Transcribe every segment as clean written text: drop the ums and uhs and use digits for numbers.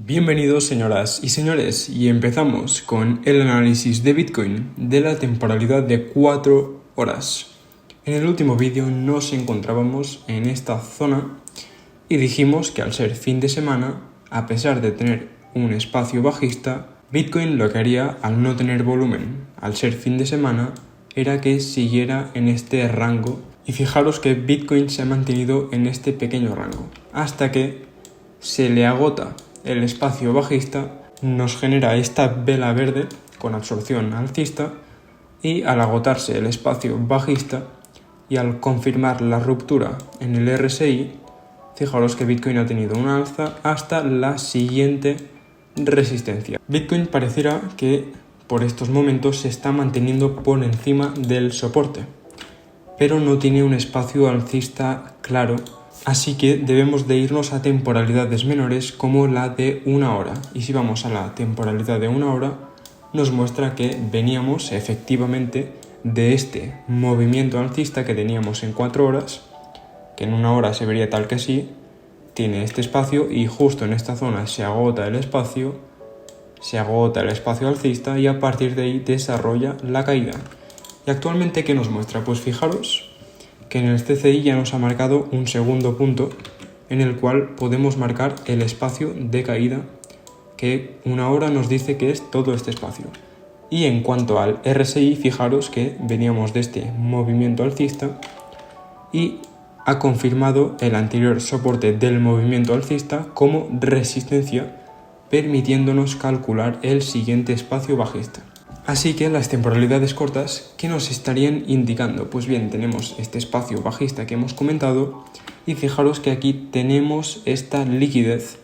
Bienvenidos señoras y señores, y empezamos con el análisis de Bitcoin de la temporalidad de 4 horas. En el último vídeo nos encontrábamos en esta zona y dijimos que al ser fin de semana, a pesar de tener un espacio bajista, Bitcoin lo que haría al no tener volumen, al ser fin de semana, era que siguiera en este rango. Y fijaros que Bitcoin se ha mantenido en este pequeño rango, hasta que se le agota el espacio bajista, nos genera esta vela verde con absorción alcista, y al agotarse el espacio bajista y al confirmar la ruptura en el RSI, fijaros que Bitcoin ha tenido una alza hasta la siguiente resistencia. Bitcoin pareciera que por estos momentos se está manteniendo por encima del soporte, pero no tiene un espacio alcista claro. Así que debemos de irnos a temporalidades menores como la de 1 hora. Y si vamos a la temporalidad de 1 hora, nos muestra que veníamos efectivamente de este movimiento alcista que teníamos en 4 horas, que en 1 hora se vería tal que así, tiene este espacio y justo en esta zona se agota el espacio alcista y a partir de ahí desarrolla la caída. ¿Y actualmente qué nos muestra? Pues fijaros que en el CCI ya nos ha marcado un segundo punto en el cual podemos marcar el espacio de caída, que 1 hora nos dice que es todo este espacio. Y en cuanto al RSI, fijaros que veníamos de este movimiento alcista y ha confirmado el anterior soporte del movimiento alcista como resistencia, permitiéndonos calcular el siguiente espacio bajista. Así que las temporalidades cortas, ¿qué nos estarían indicando? Pues bien, tenemos este espacio bajista que hemos comentado y fijaros que aquí tenemos esta liquidez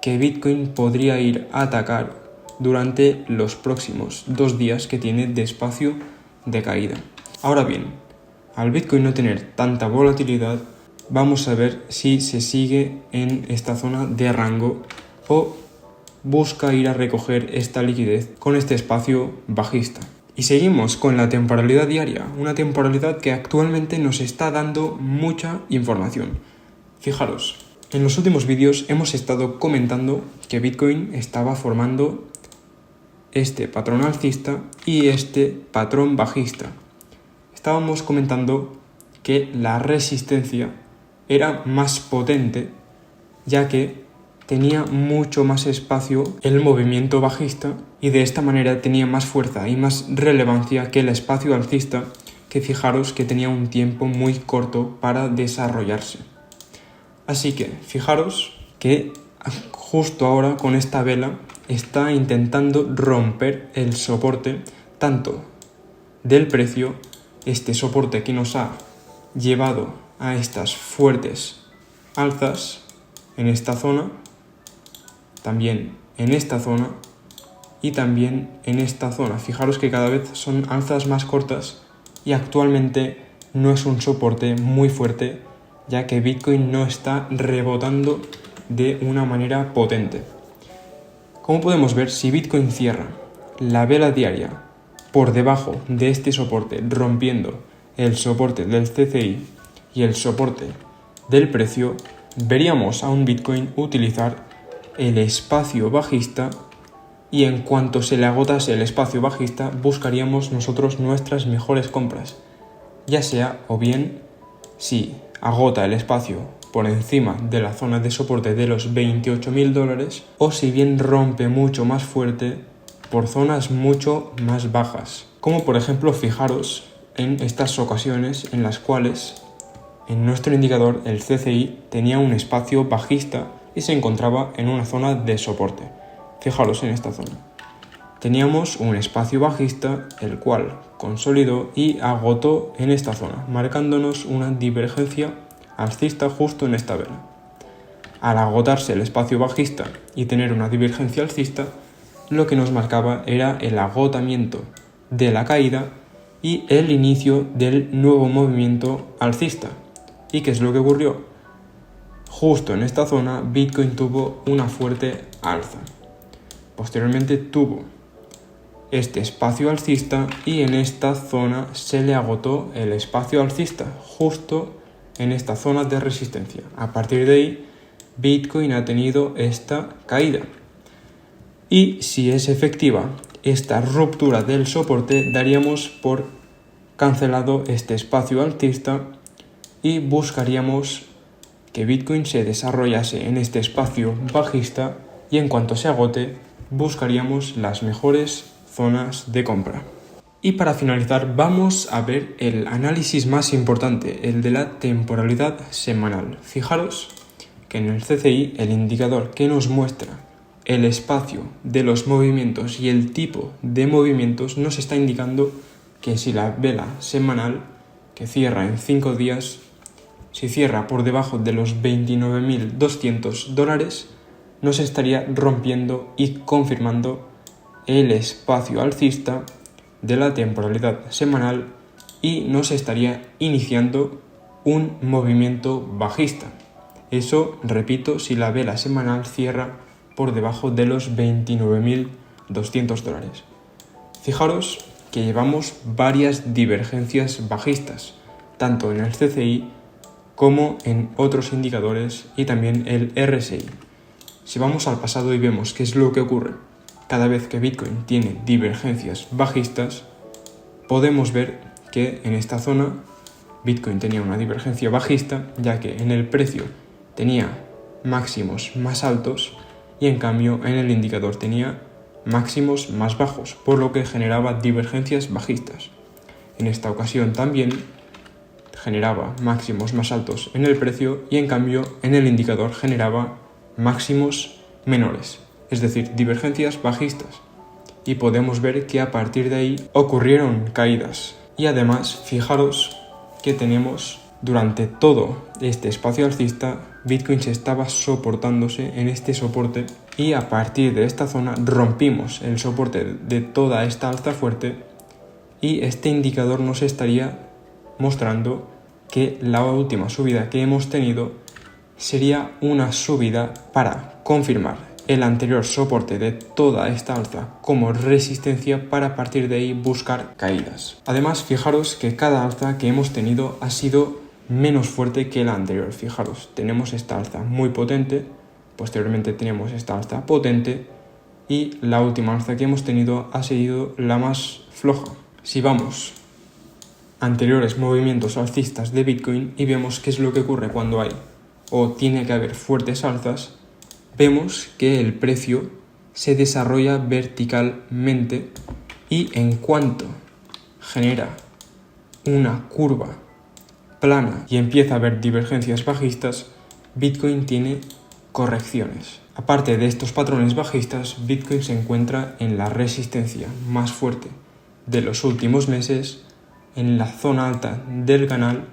que Bitcoin podría ir a atacar durante los próximos 2 días que tiene de espacio de caída. Ahora bien, al Bitcoin no tener tanta volatilidad, vamos a ver si se sigue en esta zona de rango o busca ir a recoger esta liquidez con este espacio bajista. Y seguimos con la temporalidad diaria, una temporalidad que actualmente nos está dando mucha información. Fijaros, en los últimos vídeos hemos estado comentando que Bitcoin estaba formando este patrón alcista y este patrón bajista. Estábamos comentando que la resistencia era más potente, ya que tenía mucho más espacio el movimiento bajista y de esta manera tenía más fuerza y más relevancia que el espacio alcista, que fijaros que tenía un tiempo muy corto para desarrollarse. Así que fijaros que justo ahora con esta vela está intentando romper el soporte tanto del precio, este soporte que nos ha llevado a estas fuertes alzas en esta zona, también en esta zona y también en esta zona. Fijaros que cada vez son alzas más cortas y actualmente no es un soporte muy fuerte, ya que Bitcoin no está rebotando de una manera potente. Como podemos ver, si Bitcoin cierra la vela diaria por debajo de este soporte, rompiendo el soporte del CCI y el soporte del precio, veríamos a un Bitcoin utilizar el espacio bajista y en cuanto se le agotase el espacio bajista buscaríamos nosotros nuestras mejores compras, ya sea o bien si agota el espacio por encima de la zona de soporte de los $28.000 o si bien rompe mucho más fuerte por zonas mucho más bajas, como por ejemplo fijaros en estas ocasiones en las cuales en nuestro indicador el CCI tenía un espacio bajista y se encontraba en una zona de soporte. Fijaros en esta zona. Teníamos un espacio bajista, el cual consolidó y agotó en esta zona, marcándonos una divergencia alcista justo en esta vela. Al agotarse el espacio bajista y tener una divergencia alcista, lo que nos marcaba era el agotamiento de la caída y el inicio del nuevo movimiento alcista. ¿Y qué es lo que ocurrió? Justo en esta zona Bitcoin tuvo una fuerte alza. Posteriormente tuvo este espacio alcista y en esta zona se le agotó el espacio alcista, justo en esta zona de resistencia. A partir de ahí Bitcoin ha tenido esta caída. Y si es efectiva esta ruptura del soporte, daríamos por cancelado este espacio alcista y buscaríamos que Bitcoin se desarrollase en este espacio bajista y en cuanto se agote buscaríamos las mejores zonas de compra. Y para finalizar vamos a ver el análisis más importante, el de la temporalidad semanal. Fijaros que en el CCI el indicador que nos muestra el espacio de los movimientos y el tipo de movimientos nos está indicando que si la vela semanal, que cierra en 5 días, si cierra por debajo de los $29.200, nos estaría rompiendo y confirmando el espacio alcista de la temporalidad semanal y nos estaría iniciando un movimiento bajista. Eso, repito, si la vela semanal cierra por debajo de los $29.200. Fijaros que llevamos varias divergencias bajistas, tanto en el CCI como en otros indicadores y también el RSI. Si vamos al pasado y vemos qué es lo que ocurre cada vez que Bitcoin tiene divergencias bajistas, podemos ver que en esta zona Bitcoin tenía una divergencia bajista, ya que en el precio tenía máximos más altos y en cambio en el indicador tenía máximos más bajos, por lo que generaba divergencias bajistas. En esta ocasión también generaba máximos más altos en el precio y en cambio en el indicador generaba máximos menores, es decir, divergencias bajistas. Y podemos ver que a partir de ahí ocurrieron caídas. Y además, fijaros que tenemos durante todo este espacio alcista, Bitcoin se estaba soportándose en este soporte y a partir de esta zona rompimos el soporte de toda esta alza fuerte y este indicador nos estaría mostrando que la última subida que hemos tenido sería una subida para confirmar el anterior soporte de toda esta alza como resistencia para a partir de ahí buscar caídas. Además, fijaros que cada alza que hemos tenido ha sido menos fuerte que la anterior. Fijaros, tenemos esta alza muy potente, posteriormente tenemos esta alza potente y la última alza que hemos tenido ha sido la más floja. Si vamos a anteriores movimientos alcistas de Bitcoin y vemos qué es lo que ocurre cuando hay o tiene que haber fuertes alzas, vemos que el precio se desarrolla verticalmente y en cuanto genera una curva plana y empieza a haber divergencias bajistas, Bitcoin tiene correcciones. Aparte de estos patrones bajistas, Bitcoin se encuentra en la resistencia más fuerte de los últimos meses, en la zona alta del canal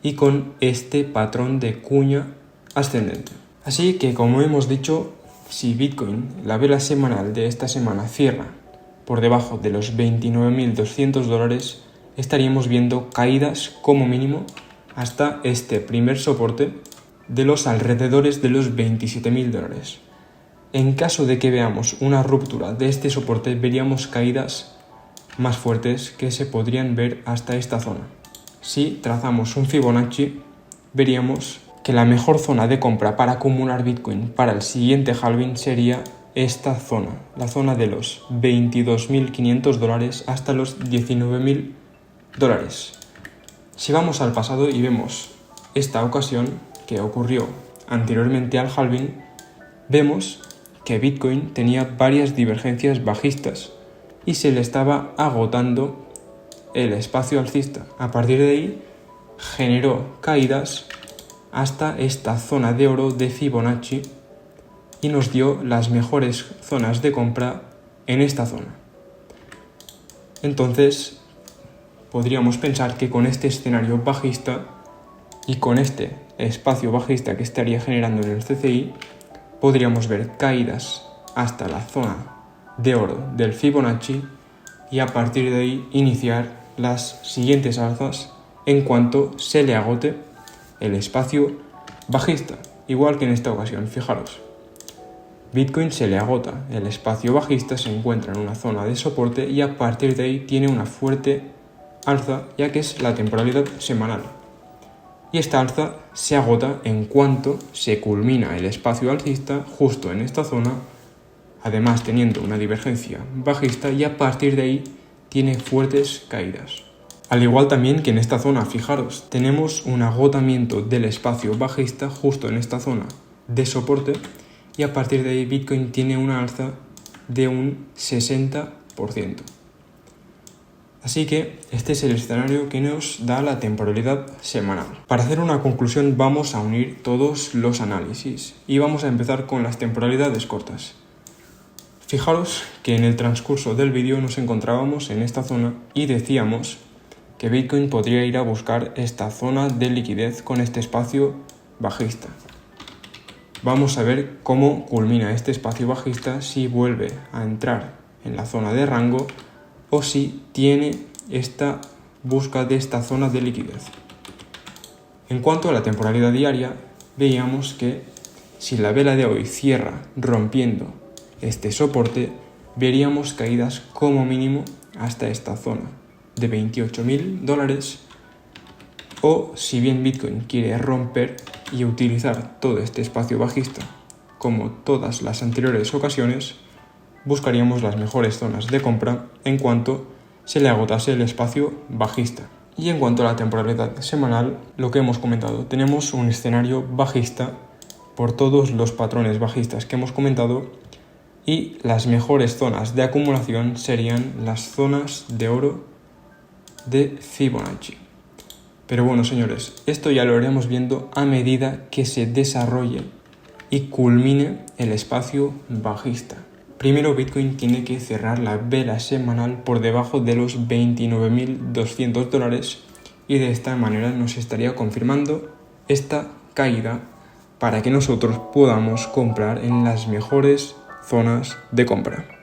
y con este patrón de cuña ascendente. Así que, como hemos dicho, si Bitcoin, la vela semanal de esta semana, cierra por debajo de los $29.200, estaríamos viendo caídas como mínimo hasta este primer soporte de los alrededores de los $27.000. En caso de que veamos una ruptura de este soporte, veríamos caídas más fuertes que se podrían ver hasta esta zona. Si trazamos un Fibonacci, veríamos que la mejor zona de compra para acumular Bitcoin para el siguiente halving sería esta zona, la zona de los $22.500 hasta los $19.000. Si vamos al pasado y vemos esta ocasión que ocurrió anteriormente al halving, vemos que Bitcoin tenía varias divergencias bajistas y se le estaba agotando el espacio alcista. A partir de ahí generó caídas hasta esta zona de oro de Fibonacci y nos dio las mejores zonas de compra en esta zona. Entonces, podríamos pensar que con este escenario bajista y con este espacio bajista que estaría generando en el CCI, podríamos ver caídas hasta la zona de oro del Fibonacci y a partir de ahí iniciar las siguientes alzas en cuanto se le agote el espacio bajista, igual que en esta ocasión. Fijaros, Bitcoin se le agota el espacio bajista, se encuentra en una zona de soporte y a partir de ahí tiene una fuerte alza, ya que es la temporalidad semanal. Y esta alza se agota en cuanto se culmina el espacio alcista justo en esta zona además teniendo una divergencia bajista, y a partir de ahí tiene fuertes caídas. Al igual también que en esta zona, fijaros, tenemos un agotamiento del espacio bajista justo en esta zona de soporte, y a partir de ahí Bitcoin tiene una alza de un 60%. Así que este es el escenario que nos da la temporalidad semanal. Para hacer una conclusión vamos a unir todos los análisis y vamos a empezar con las temporalidades cortas. Fijaros que en el transcurso del vídeo nos encontrábamos en esta zona y decíamos que Bitcoin podría ir a buscar esta zona de liquidez con este espacio bajista. Vamos a ver cómo culmina este espacio bajista, si vuelve a entrar en la zona de rango o si tiene esta busca de esta zona de liquidez. En cuanto a la temporalidad diaria, veíamos que si la vela de hoy cierra rompiendo este soporte, veríamos caídas como mínimo hasta esta zona de $28.000, o si bien Bitcoin quiere romper y utilizar todo este espacio bajista como todas las anteriores ocasiones, buscaríamos las mejores zonas de compra en cuanto se le agotase el espacio bajista. Y en cuanto a la temporalidad semanal, lo que hemos comentado, tenemos un escenario bajista por todos los patrones bajistas que hemos comentado, y las mejores zonas de acumulación serían las zonas de oro de Fibonacci. Pero bueno, señores, esto ya lo iremos viendo a medida que se desarrolle y culmine el espacio bajista. Primero Bitcoin tiene que cerrar la vela semanal por debajo de los $29.200, y de esta manera nos estaría confirmando esta caída para que nosotros podamos comprar en las mejores zonas de compra.